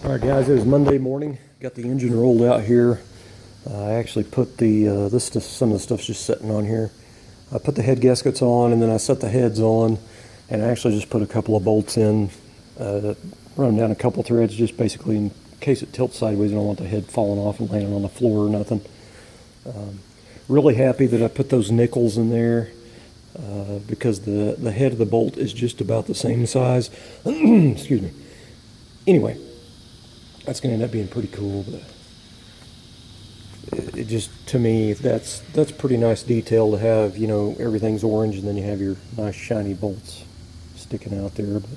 All right, guys, it is Monday morning. Got the engine rolled out here. I actually put the some of the stuff's just sitting on here. I put the head gaskets on, and then I set the heads on, and I actually just put a couple of bolts in, run down a couple threads, just basically in case it tilts sideways. I don't want the head falling off and landing on the floor or nothing. Really happy that I put those nickels in there because the head of the bolt is just about the same size. Excuse me. Anyway, that's going to end up being pretty cool, but it just, to me, that's pretty nice detail to have. You know, everything's orange, and then you have your nice shiny bolts sticking out there. But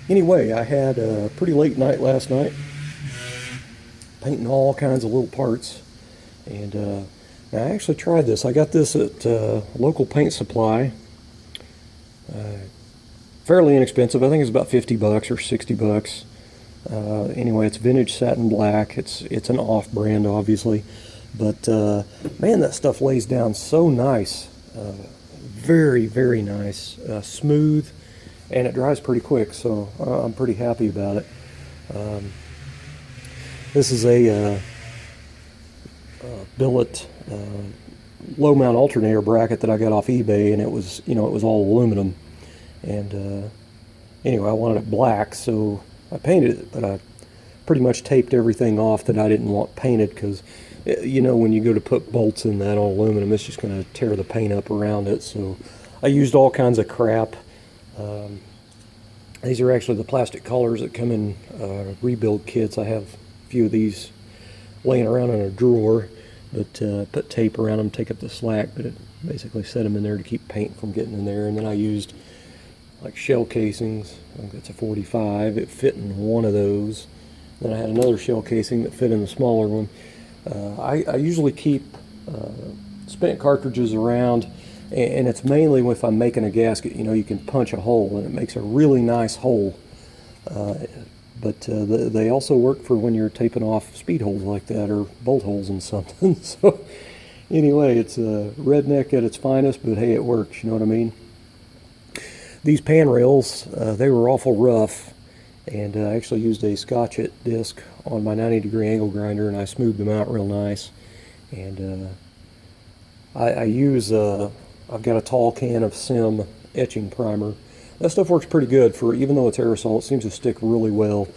anyway, I had a pretty late night last night, painting all kinds of little parts, and I actually tried this. I got this at local paint supply. Fairly inexpensive. I think it's about 50 bucks or 60 bucks. Anyway, it's vintage satin black. It's an off-brand, obviously, but man, that stuff lays down so nice. Very, very nice, smooth, and it dries pretty quick. So I'm pretty happy about it. This is a billet low mount alternator bracket that I got off eBay, and it was all aluminum. And anyway, I wanted it black, so I painted it, but I pretty much taped everything off that I didn't want painted, because when you go to put bolts in that all aluminum, it's just going to tear the paint up around it. So I used all kinds of crap. These are actually the plastic collars that come in rebuild kits. I have a few of these laying around in a drawer, but put tape around them, take up the slack, but it basically set them in there to keep paint from getting in there. And then I used like shell casings. I think that's a 45. It fit in one of those. Then I had another shell casing that fit in the smaller one. I usually keep spent cartridges around, and it's mainly if I'm making a gasket. You can punch a hole, and it makes a really nice hole. But they also work for when you're taping off speed holes like that, or bolt holes in something. So anyway, it's redneck at its finest, but hey, it works. You know what I mean? These pan rails, they were awful rough, and I actually used a Scotch-It disc on my 90-degree angle grinder, and I smoothed them out real nice. And I use, I've got a tall can of Sim etching primer. That stuff works pretty good for, even though it's aerosol, it seems to stick really well.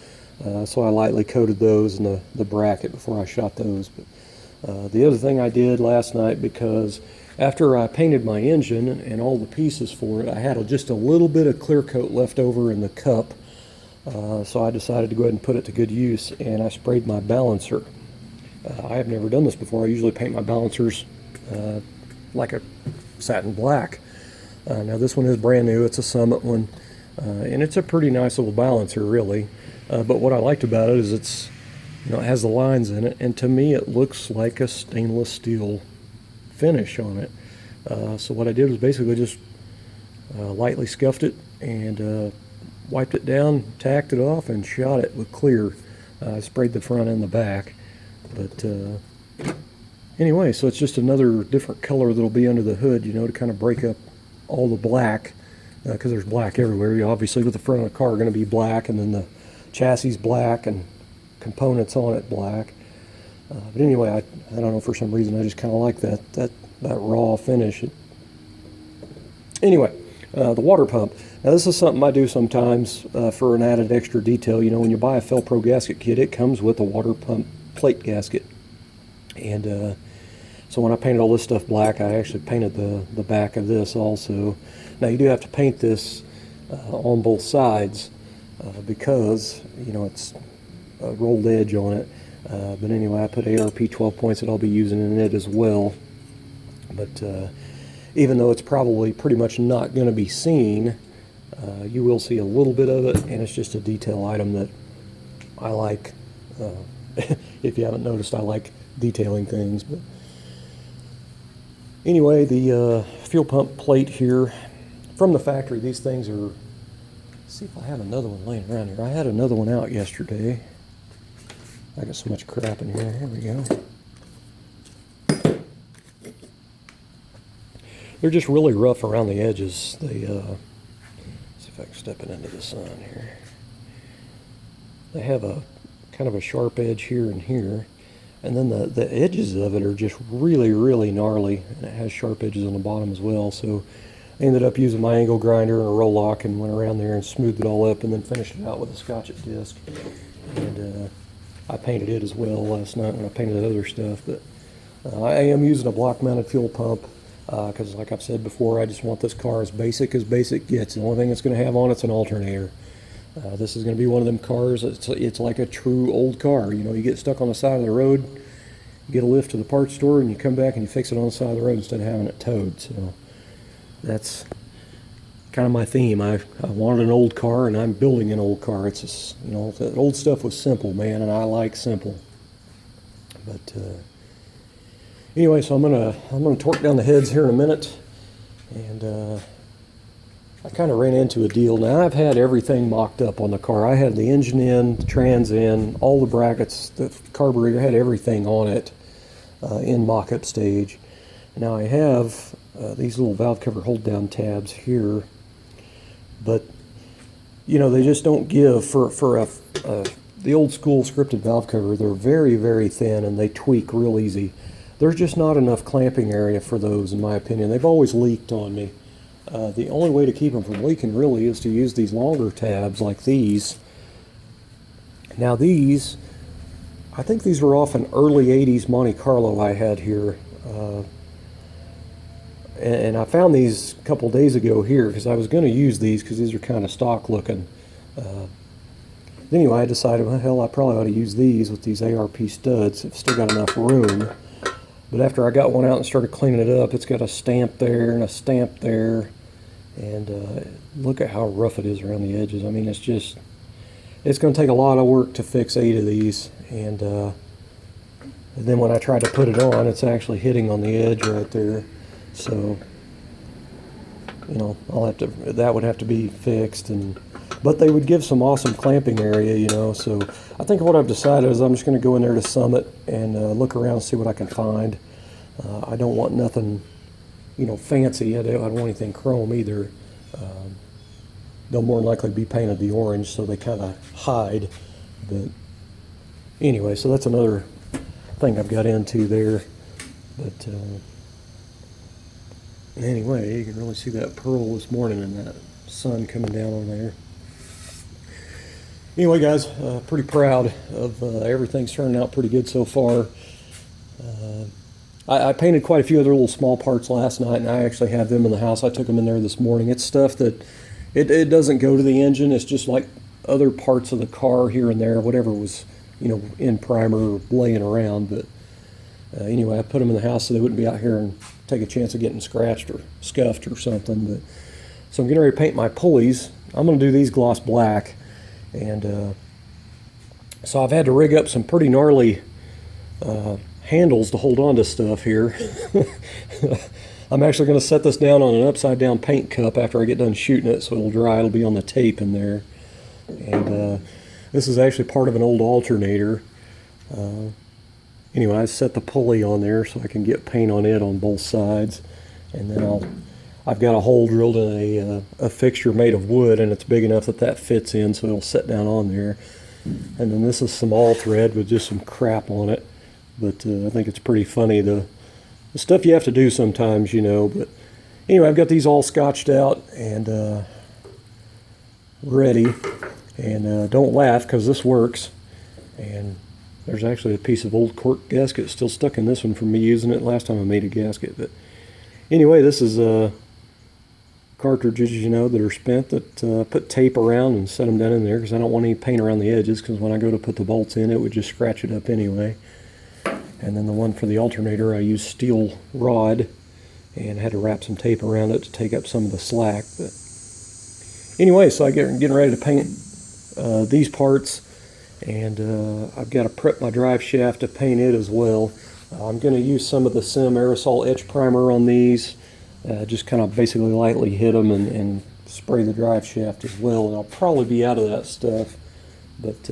So I lightly coated those in the bracket before I shot those. But the other thing I did last night, because after I painted my engine and all the pieces for it, I had just a little bit of clear coat left over in the cup. So I decided to go ahead and put it to good use, and I sprayed my balancer. I have never done this before. I usually paint my balancers like a satin black. Now this one is brand new. It's a Summit one, and it's a pretty nice little balancer, really. But what I liked about it is it has the lines in it, and to me it looks like a stainless steel finish on it. So what I did was basically just lightly scuffed it and wiped it down, tacked it off, and shot it with clear. I sprayed the front and the back. But anyway, so it's just another different color that'll be under the hood, to kind of break up all the black, because there's black everywhere. Obviously, with the front of the car going to be black, and then the chassis black, and components on it black. But anyway, I don't know, for some reason I just kind of like that raw finish. Anyway, the water pump. Now this is something I do sometimes for an added extra detail. When you buy a Felpro gasket kit, it comes with a water pump plate gasket. And so when I painted all this stuff black, I actually painted the back of this also. Now you do have to paint this on both sides because it's a rolled edge on it. But anyway, I put ARP 12 points that I'll be using in it as well. But even though it's probably pretty much not going to be seen, you will see a little bit of it, and it's just a detail item that I like. If you haven't noticed, I like detailing things. But anyway, the fuel pump plate here from the factory, these things are, let's see if I have another one laying around here. I had another one out yesterday. I got so much crap in here. Here we go. They're just really rough around the edges. They, see if I can step it into the sun here. they have a kind of a sharp edge here and here, and then the edges of it are just really, really gnarly, and it has sharp edges on the bottom as well. So I ended up using my angle grinder and a roll lock and went around there and smoothed it all up, and then finished it out with a Scotch-It disc. And I painted it as well last night when I painted other stuff. But I am using a block-mounted fuel pump because, like I've said before, I just want this car as basic gets. The only thing it's going to have on it's an alternator. This is going to be one of them cars. It's like a true old car. You know, you get stuck on the side of the road, you get a lift to the parts store, and you come back and you fix it on the side of the road instead of having it towed. So that's kind of my theme. I wanted an old car, and I'm building an old car. It's just, you know, the old stuff was simple, man, and I like simple. But anyway, so I'm gonna torque down the heads here in a minute, and I kind of ran into a deal. Now, I've had everything mocked up on the car. I had the engine in, the trans in, all the brackets, the carburetor, had everything on it in mock-up stage. Now, I have these little valve cover hold-down tabs here, but, you know, they just don't give for the old-school scripted valve cover. They're very, very thin, and they tweak real easy. There's just not enough clamping area for those, in my opinion. They've always leaked on me. The only way to keep them from leaking really is to use these longer tabs like these. Now these, I think these were off an early 80s Monte Carlo I had here. And I found these a couple days ago here because I was going to use these because these are kind of stock looking. Anyway, I decided, well, hell, I probably ought to use these with these ARP studs. I've still got enough room. But after I got one out and started cleaning it up, it's got a stamp there and a stamp there. And look at how rough it is around the edges. I mean, it's going to take a lot of work to fix 8 of these. And then when I try to put it on, it's actually hitting on the edge right there. So, you know, that would have to be fixed. But they would give some awesome clamping area, you know. So I think what I've decided is I'm just going to go in there to Summit and look around and see what I can find. I don't want nothing, you know, fancy. I don't want anything chrome either. They'll more than likely be painted the orange, so they kind of hide. But anyway, so that's another thing I've got into there. But anyway, you can really see that pearl this morning and that sun coming down on there. Anyway, guys, pretty proud of everything's turning out pretty good so far. I painted quite a few other little small parts last night, and I actually have them in the house. I took them in there this morning. It's stuff that it doesn't go to the engine. It's just like other parts of the car here and there, whatever was, you know, in primer or laying around. But anyway, I put them in the house so they wouldn't be out here and take a chance of getting scratched or scuffed or something. But so I'm getting ready to paint my pulleys. I'm going to do these gloss black, and so I've had to rig up some pretty gnarly handles to hold on to stuff here. I'm actually going to set this down on an upside down paint cup after I get done shooting it, so it'll dry. It'll be on the tape in there. And this is actually part of an old alternator. Anyway, I set the pulley on there so I can get paint on it on both sides. And then I've got a hole drilled in a fixture made of wood, and it's big enough that fits in, so it'll sit down on there. And then this is some all thread with just some crap on it. But I think it's pretty funny, the stuff you have to do sometimes, you know. But anyway, I've got these all scotched out and ready. And don't laugh, because this works. And there's actually a piece of old cork gasket still stuck in this one from me using it last time I made a gasket. But anyway, this is cartridges, you know, that are spent that put tape around and set them down in there because I don't want any paint around the edges, because when I go to put the bolts in, it would just scratch it up anyway. And then the one for the alternator, I used steel rod and had to wrap some tape around it to take up some of the slack. But anyway, so I'm getting ready to paint these parts, and I've got to prep my drive shaft to paint it as well. I'm going to use some of the Sim aerosol etch primer on these, just kind of basically lightly hit them and spray the drive shaft as well, and I'll probably be out of that stuff. But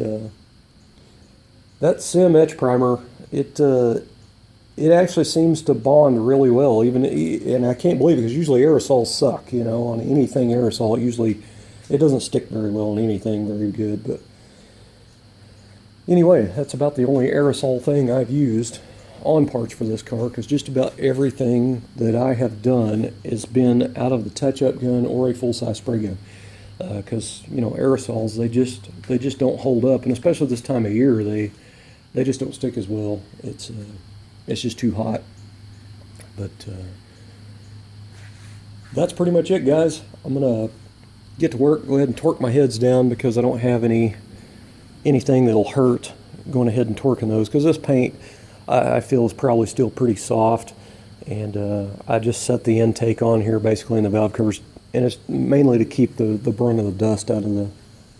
that Sim etch primer, it actually seems to bond really well, and I can't believe it, because usually aerosols suck, you know, on anything aerosol. It doesn't stick very well on anything very good. But Anyway, that's about the only aerosol thing I've used on parts for this car, because just about everything that I have done has been out of the touch-up gun or a full-size spray gun. Because aerosols, they just don't hold up, and especially this time of year, they just don't stick as well. It's just too hot. But that's pretty much it, guys. I'm gonna get to work, go ahead and torque my heads down, because I don't have anything that'll hurt going ahead and torquing those, because this paint I feel is probably still pretty soft. And I just set the intake on here basically in the valve covers, and it's mainly to keep the brunt of the dust out of the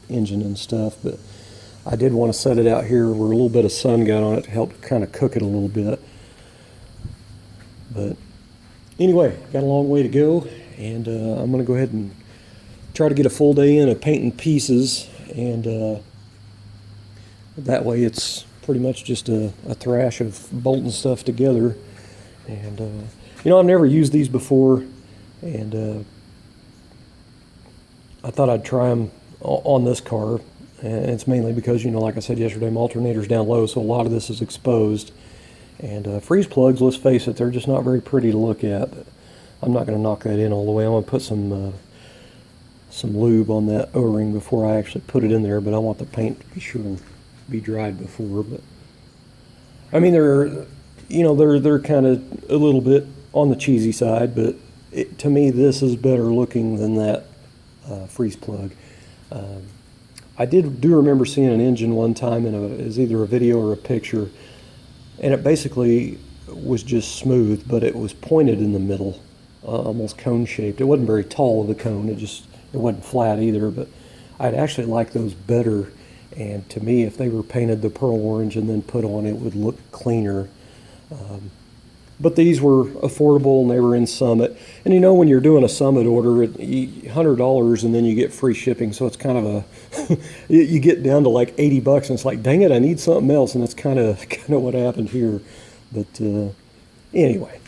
engine and stuff. But I did want to set it out here where a little bit of sun got on it to help kind of cook it a little bit. But anyway, got a long way to go, and I'm going to go ahead and try to get a full day in of painting pieces, and that way it's pretty much just a thrash of bolting stuff together. And I've never used these before, and I thought I'd try them on this car. And it's mainly because, like I said yesterday, my alternator's down low, so a lot of this is exposed. And freeze plugs, let's face it, they're just not very pretty to look at. But I'm not going to knock that in all the way. I'm going to put some lube on that O-ring before I actually put it in there, but I want the paint to be sure and be dried before. But I mean, they're kind of a little bit on the cheesy side, but to me, this is better looking than that freeze plug. I do remember seeing an engine one time it was either a video or a picture, and it basically was just smooth, but it was pointed in the middle, almost cone shaped. It wasn't very tall of a cone. It wasn't flat either, but I'd actually like those better. And to me, if they were painted the pearl orange and then put on, it would look cleaner. But these were affordable, and they were in Summit. And when you're doing a Summit order, $100 and then you get free shipping, so it's kind of you get down to like $80, and it's like, dang it, I need something else, and that's kind of what happened here. But anyway,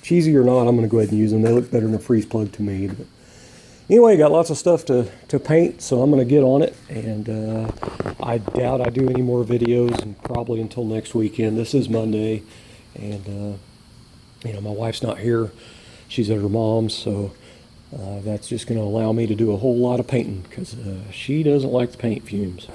cheesy or not, I'm going to go ahead and use them. They look better than a freeze plug to me. But anyway, got lots of stuff to paint, so I'm going to get on it, and I doubt I do any more videos, and probably until next weekend. This is Monday, and my wife's not here. She's at her mom's, so that's just going to allow me to do a whole lot of painting, because she doesn't like the paint fumes.